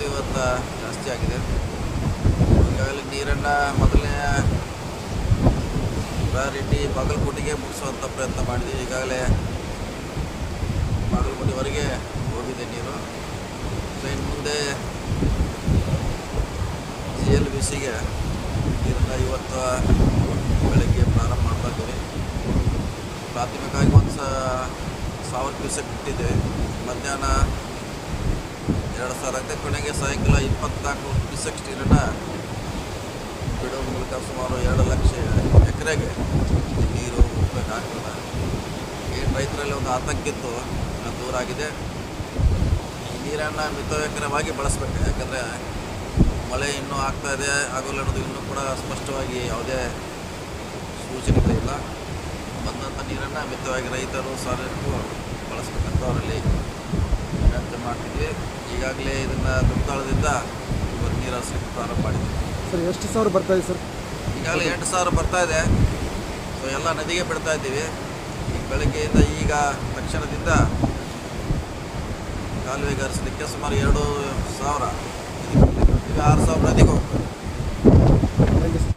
ಇವತ್ತು ಜಾಸ್ತಿ ಆಗಿದೆ. ಈಗಾಗಲೇ ನೀರನ್ನು ಮೊದಲನೇ ಪ್ರಯಾರಿಟಿ ಬಾಗಲಕೋಟೆಗೆ ಮುಗಿಸುವಂಥ ಪ್ರಯತ್ನ ಮಾಡಿದ್ವಿ. ಈಗಾಗಲೇ ಬಾಗಲಕೋಟೆವರೆಗೆ ಹೋಗಿದೆ ನೀರು. ಇನ್ನು ಮುಂದೆ GLBCಗೆ ನೀರನ್ನು ಇವತ್ತು ಬೆಳಗ್ಗೆ ಪ್ರಾರಂಭ ಮಾಡ್ತಾ ಇದ್ದೀವಿ. ಪ್ರಾಥಮಿಕವಾಗಿ 1,000 ಕ್ಯೂಸೆಕ್ ಬಿಟ್ಟಿದೆ. ಮಧ್ಯಾಹ್ನ 2,000 ಆಗಿದೆ. ಕೊನೆಗೆ ಸಾಯಂಕಾಲ 24 ಕ್ಯೂಸೆಕ್ ನೀರನ್ನು ಬಿಡೋ ಮೂಲಕ ಸುಮಾರು 2 ಲಕ್ಷ ಎಕರೆಗೆ ನೀರು ಹೋಗಬೇಕಾಗ್ತದೆ. ಏನು ರೈತರಲ್ಲಿ ಒಂದು ಆತಂಕ ಇತ್ತು, ದೂರ ಆಗಿದೆ. ಈ ನೀರನ್ನು ಮಿತವ್ಯಯವಾಗಿ ಬಳಸಬೇಕು. ಯಾಕಂದರೆ ಮಳೆ ಇನ್ನೂ ಆಗ್ತಾಯಿದೆ, ಆಗೋಲ್ಲ ಅನ್ನೋದು ಇನ್ನೂ ಕೂಡ ಸ್ಪಷ್ಟವಾಗಿ ಯಾವುದೇ ಸೂಚನೆಗಳಿಲ್ಲ. ಬಂದಂಥ ನೀರನ್ನು ಮಿತವಾಗಿ ರೈತರು ಸಾರ್ವಜನಿಕರು ಬಳಸಬೇಕಂತ ಅವರಲ್ಲಿ ವಿನಂತಿ ಮಾಡ್ತಿದ್ವಿ. ಈಗಾಗಲೇ ಇದನ್ನು ದುರ್ತಾಳದಿಂದ ಇವತ್ತು ನೀರು ಹರಿಸಲಿಕ್ಕೆ ಪ್ರಾರಂಭ ಮಾಡಿದ್ವಿ. ಸರ್ ಎಷ್ಟು ಸಾವಿರ ಬರ್ತಾಯಿದೆ ಸರ್? ಈಗಾಗಲೇ 8,000 ಬರ್ತಾಯಿದೆ. ಸೊ ಎಲ್ಲ ನದಿಗೆ ಬಿಡ್ತಾ ಇದ್ದೀವಿ. ಈಗ ಬೆಳಗ್ಗೆಯಿಂದ ಈಗ ತಕ್ಷಣದಿಂದ ಕಾಲುವೆಗೆ ಹರಿಸಲಿಕ್ಕೆ ಸುಮಾರು 2,000 6,000 ನದಿಗೆ ಹೋಗ್ತದೆ.